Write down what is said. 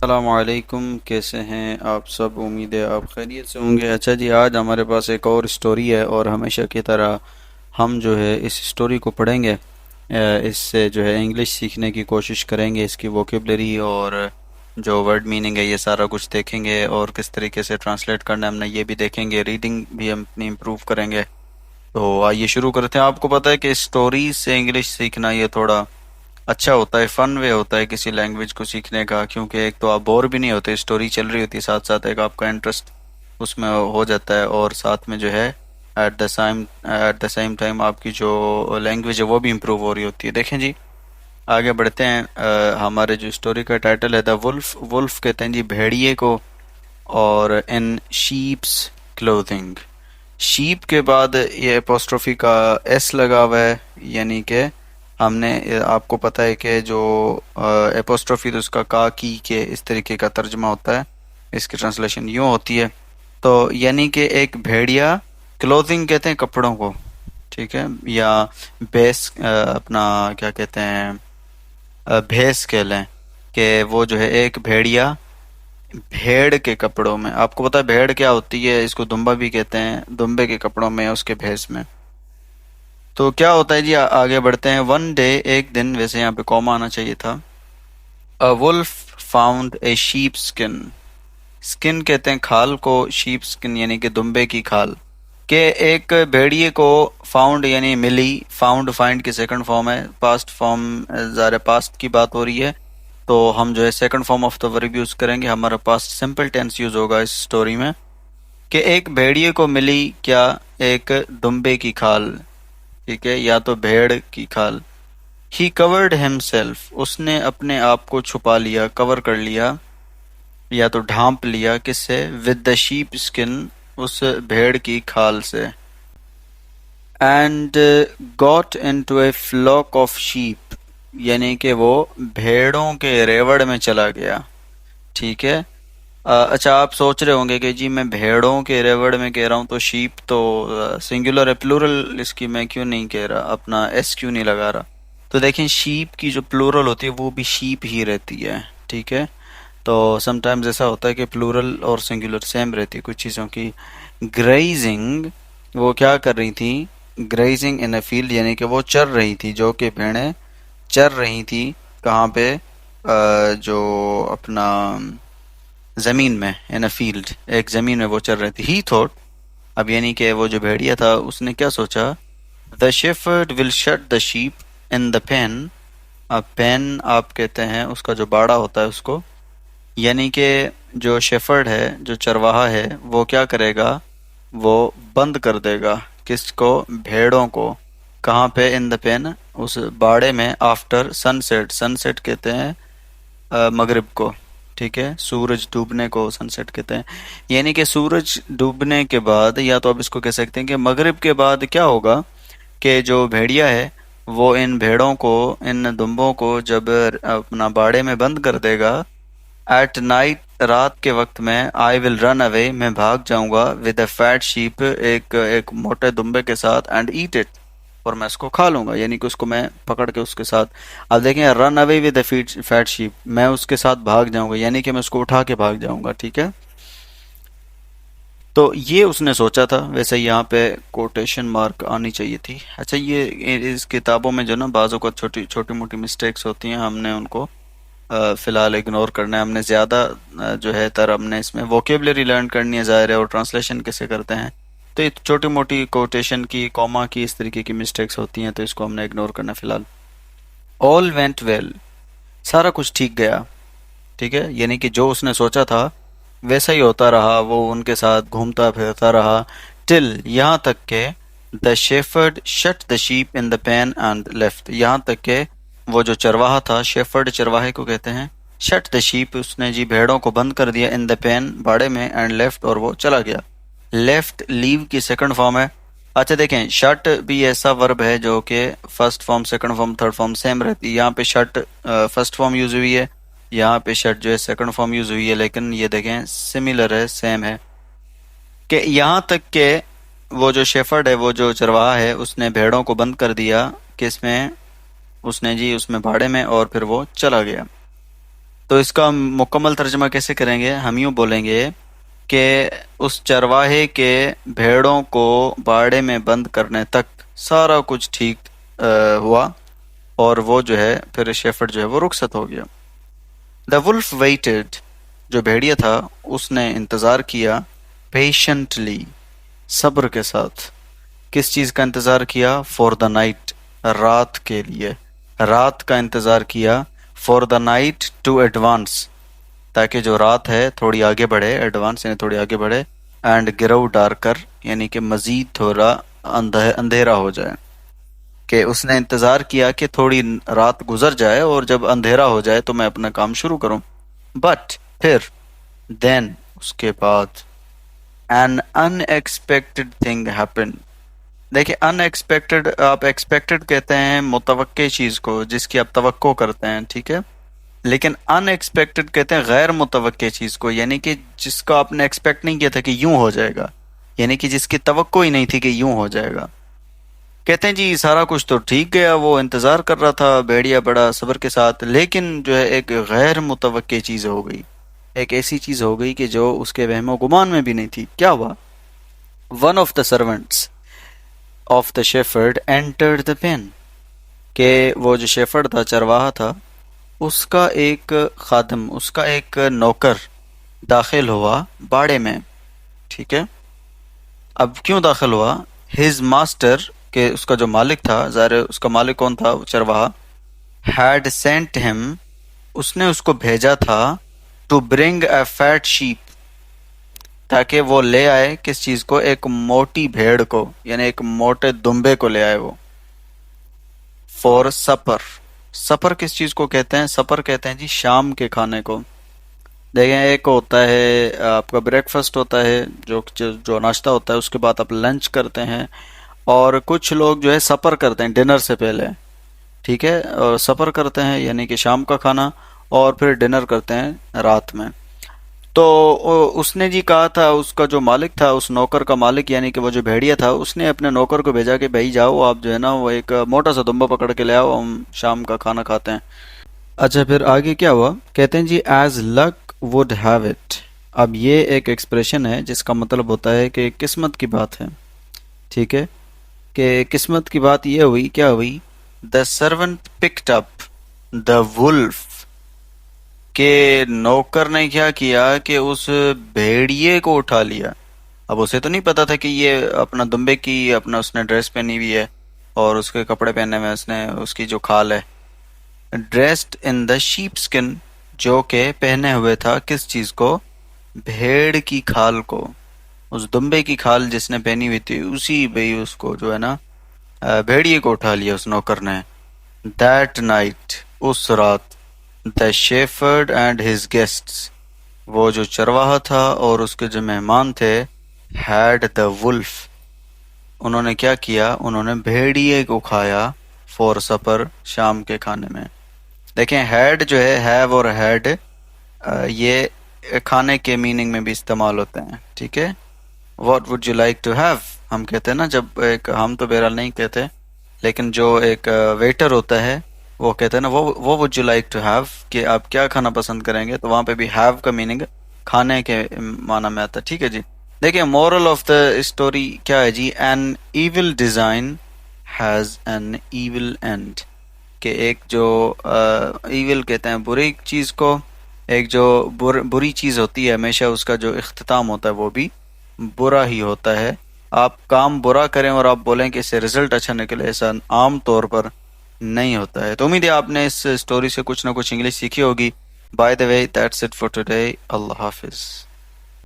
अस्सलामुअलैकुम, कैसे हैं आप सब? उम्मीद है आप खैरियत से होंगे। अच्छा जी, आज हमारे पास एक और स्टोरी है और हमेशा की तरह हम जो है इस स्टोरी को पढ़ेंगे। इससे जो है इंग्लिश सीखने की कोशिश करेंगे, इसकी वोकेबलरी और जो वर्ड मीनिंग है ये सारा कुछ देखेंगे और किस तरीके से ट्रांसलेट करना है हमने ये भी देखेंगे। रीडिंग भी हम अपनी इम्प्रूव करेंगे। तो आइए शुरू करते हैं। आपको पता है कि स्टोरीज से इंग्लिश सीखना ये थोड़ा अच्छा होता है, फन वे होता है किसी लैंग्वेज को सीखने का, क्योंकि एक तो आप बोर भी नहीं होते, स्टोरी चल रही होती है साथ साथ, एक आपका इंटरेस्ट उसमें हो जाता है और साथ में जो है एट द सेम टाइम आपकी जो लैंग्वेज है वो भी इम्प्रूव हो रही होती है। देखें जी, आगे बढ़ते हैं। हमारे जो स्टोरी का टाइटल है द वुल्फ। वुल्फ कहते हैं जी भेड़िए को, और इन शीप्स क्लोथिंग। शीप के बाद ये अपोस्ट्रोफी का एस लगा हुआ है, यानी कि हमने आपको पता है कि जो अपोस्ट्रोफी तो उसका का की के इस तरीके का तर्जमा होता है, इसकी ट्रांसलेशन यूँ होती है। तो यानी कि एक भेड़िया, क्लोथिंग कहते हैं कपड़ों को, ठीक है, या बेस अपना क्या कहते हैं, भैंस कह लें कि वो जो है एक भेड़िया भेड़ के कपड़ों में। आपको पता है भेड़ क्या होती है? इसको दुम्बा भी कहते हैं, दुम्बे के कपड़ों में, उसके भेस में। तो क्या होता है जी, आगे बढ़ते हैं। वन डे, एक दिन, वैसे यहाँ पे कॉमा आना चाहिए था। A wolf found a sheep skin. Skin कहते हैं खाल को, शीप स्किन यानी कि दुम्बे की खाल। के एक भेड़िए को फाउंड यानी मिली, फाउंड फाइंड की सेकंड फॉर्म है, पास्ट फॉर्म, ज़ाहिर पास्ट की बात हो रही है। तो हम जो है second form of the verb use करेंगे, हमारा पास्ट सिंपल टेंस यूज होगा इस स्टोरी में। कि एक भेड़िए को मिली क्या? एक दुम्बे की खाल, ठीक है, या तो भेड़ की खाल। ही कवर्ड हिमसेल्फ, उसने अपने आप को छुपा लिया, कवर कर लिया, या तो ढांप लिया, किससे? विद द शीप स्किन, उस भेड़ की खाल से। And got into a flock of sheep, यानी कि वो भेड़ों के रेवड़ में चला गया, ठीक है। अच्छा, आप सोच रहे होंगे कि जी मैं भेड़ों के रेवड़ में कह रहा हूँ तो शीप तो सिंगुलर है, प्लूरल इसकी मैं क्यों नहीं कह रहा, अपना एस क्यों नहीं लगा रहा? तो देखें, शीप की जो प्लूरल होती है वो भी शीप ही रहती है, ठीक है। तो समटाइम्स ऐसा होता है कि प्लूरल और सिंगुलर सेम रहती है कुछ चीज़ों की। ग्रेजिंग, वो क्या कर रही थी? ग्रेजिंग इन अ फील्ड, यानी कि वो चर रही थी, जो कि भेड़ें चर रही थी। कहाँ पे? जो अपना जमीन में, इन अ फील्ड, एक जमीन में वो चल रही थी। ही थॉट, अब यानी कि वो जो भेड़िया था उसने क्या सोचा? The shepherd will shut the sheep in the pen. अब पेन आप कहते हैं उसका जो बाड़ा होता है उसको, यानी कि जो शेफर्ड है, जो चरवाहा है, वो क्या करेगा? वो बंद कर देगा, किसको? भेड़ों को। कहाँ पे? इन द पेन, उस बाड़े में। आफ्टर सनसेट, सनसेट कहते हैं मगरिब को, ठीक है, सूरज डूबने को सनसेट कहते हैं। यानी कि सूरज डूबने के बाद, या तो आप इसको कह सकते हैं कि मगरिब के बाद क्या होगा कि जो भेड़िया है वो इन भेड़ों को, इन दुम्बों को जब अपना बाड़े में बंद कर देगा, एट नाइट, रात के वक्त में, आई विल रन अवे, मैं भाग जाऊंगा, विद अ फैट शीप, एक एक मोटे दुम्बे के साथ, एंड ईट इट, और मैं उसको खा लूंगा, यानी कि उसको मैं पकड़ के उसके साथ। अब देखें, run away with a fat sheep, मैं उसके साथ भाग जाऊंगा, यानी कि मैं उसको उठा के भाग जाऊंगा, ठीक है। तो ये उसने सोचा था। वैसे यहाँ पे कोटेशन मार्क आनी चाहिए थी। अच्छा, ये इस किताबों में जो ना बाज़ों को छोटी छोटी मोटी मिस्टेक्स होती हैं, हमने उनको फिलहाल इग्नोर करना है। हमने ज़्यादा जो है तर हमने इसमें वोकेबलरी लर्न करनी है, ज़ाहिर है, और ट्रांसलेशन कैसे करते हैं। तो ये छोटी मोटी कोटेशन की, कॉमा की, इस तरीके की मिस्टेक्स होती हैं, तो इसको हमने इग्नोर करना है फिलहाल। ऑल वेंट वेल, सारा कुछ ठीक गया, ठीक है, यानी कि जो उसने सोचा था वैसा ही होता रहा, वो उनके साथ घूमता फिरता रहा। टिल, यहाँ तक के, the shepherd shut the sheep in the pen and left, यहाँ तक के वो जो चरवाहा था, शेफर्ड चरवाहे को कहते हैं, शट द शीप, उसने जी भेड़ों को बंद कर दिया, इन द पेन, बाड़े में, एंड लेफ्ट, और वो चला गया। लेफ्ट लीव की सेकंड फॉर्म है। अच्छा देखें, शट भी ऐसा वर्ब है जो कि first form, second form, third form same रहती है। यहाँ पे शट फर्स्ट फॉर्म यूज हुई है, यहाँ पे शट जो है सेकंड फॉर्म यूज हुई है, लेकिन ये देखें सिमिलर है, सेम है। कि यहाँ तक के वो जो शेफर्ड है, वो जो चरवाहा है, उसने भेड़ों को बंद कर दिया, किसमें? उसने जी उसमें बाड़े में, और फिर वो चला गया। तो इसका मुकम्मल तर्जमा कैसे करेंगे? हम यूँ बोलेंगे कि उस चरवाहे के भेड़ों को बाड़े में बंद करने तक सारा कुछ ठीक हुआ, और वो जो है फिर शेफर्ड जो है वो रुखसत हो गया। द वुल्फ वेटेड, जो भेड़िया था उसने इंतज़ार किया, पेशेंटली, सब्र के साथ। किस चीज़ का इंतज़ार किया? फॉर द नाइट, रात के लिए, रात का इंतज़ार किया। For the night to advance, ताकि जो रात है थोड़ी आगे बढ़े, एडवांस यानी थोड़ी आगे बढ़े, एंड गिरव डार्कर यानी कि मज़ीद थोड़ा अंधेरा हो जाए। कि उसने इंतज़ार किया कि थोड़ी रात गुजर जाए और जब अंधेरा हो जाए तो मैं अपना काम शुरू करूं। बट फिर, देन, उसके बाद, एन अनएक्सपेक्टेड थिंग हैपन। देखिए, अनएक्सपेक्टेड, आप एक्सपेक्टेड कहते हैं मुतवक्के चीज़ को जिसकी आप तवक्को करते हैं, ठीक है। लेकिन अनएक्सपेक्टेड कहते हैं गैर मुतवक्के चीज़ को, यानी कि जिसको आपने एक्सपेक्ट नहीं किया था कि यूं हो जाएगा, यानी कि जिसकी तवक्को ही नहीं थी कि यूं हो जाएगा। कहते हैं जी सारा कुछ तो ठीक गया, वो इंतज़ार कर रहा था भेड़िया बड़ा सब्र के साथ, लेकिन जो है एक गैर मुतवक्के चीज़ हो गई। एक ऐसी चीज़ हो गई कि जो उसके वहमो गुमान में भी नहीं थी। क्या हुआ? One of the servants of the shepherd entered the pen. के वो जो शेफर्ड था, चरवाहा था, उसका एक खादम, उसका एक नौकर दाखिल हुआ बाड़े में, ठीक है। अब क्यों दाखिल हुआ? हिज मास्टर, के उसका जो मालिक था, ज़ाहिर है उसका मालिक कौन था? चरवाहा। हैड सेंट हिम, उसने उसको भेजा था, to bring a fat sheep, ताकि वो ले आए किस चीज़ को? एक मोटी भेड़ को, यानी एक मोटे दुम्बे को ले आए वो। फॉर सपर, सपर किस चीज़ को कहते हैं? सपर कहते हैं जी शाम के खाने को। देखें, एक होता है आपका ब्रेकफास्ट होता है, जो नाश्ता होता है, उसके बाद आप लंच करते हैं, और कुछ लोग जो है सपर करते हैं डिनर से पहले, ठीक है। और सपर करते हैं यानी कि शाम का खाना, और फिर डिनर करते हैं रात में। तो उसने जी कहा था, उसका जो मालिक था, उस नौकर का मालिक यानी कि वो जो भेड़िया था, उसने अपने नौकर को भेजा कि भाई जाओ आप जो है ना वो एक मोटा सा दुम्बा पकड़ के ले आओ, हम शाम का खाना खाते हैं। अच्छा, फिर आगे क्या हुआ? कहते हैं जी as luck would have it. अब ये एक एक्सप्रेशन है जिसका मतलब होता है कि किस्मत की बात है, ठीक है। कि किस्मत की बात ये हुई, क्या हुई? The servant picked up the wolf, के नौकर ने क्या किया कि उस भेड़िए को उठा लिया। अब उसे तो नहीं पता था कि ये अपना दुम्बे की अपना उसने ड्रेस पहनी हुई है और उसके कपड़े पहने हुए हैं उसने, उसकी जो खाल है, dressed in the sheep skin, जो के पहने हुए था किस चीज को? भेड़ की खाल को। उस दुम्बे की खाल जिसने पहनी हुई थी, उसी भाई उसको जो है ना भेड़िए को उठा लिया उस नौकर ने। दैट नाइट, उस रात, the shepherd and his guests, वो जो चरवाहा था और उसके जो मेहमान थे, हैड द वुल्फ, उन्होंने क्या किया? उन्होंने भेड़िए को खाया, फॉर सपर, शाम के खाने में। देखें, हैड जो है, हैव और हैड, ये खाने के मीनिंग में भी इस्तेमाल होते हैं, ठीक है। What would you like to have, हम कहते हैं ना, जब एक, हम तो बहरहाल नहीं कहते, लेकिन जो एक वेटर होता है वो कहते हैं ना, वो would you like to have, कि आप क्या खाना पसंद करेंगे, तो वहाँ पे भी हैव का मीनिंग खाने के माना में आता है, ठीक है जी। देखिए, मोरल ऑफ द स्टोरी क्या है जी? An evil design has an evil end. कि एक जो इविल कहते हैं बुरी चीज़ को, एक जो बुरी चीज़ होती है हमेशा उसका जो इख्तिताम होता है वो भी बुरा ही होता है। आप काम बुरा करें और आप बोलें कि इससे रिजल्ट अच्छा निकले, ऐसा आम तौर पर नहीं होता है। तो उम्मीद है आपने इस स्टोरी से कुछ ना कुछ इंग्लिश सीखी होगी। By the way, that's it for today. Allah हाफिज़।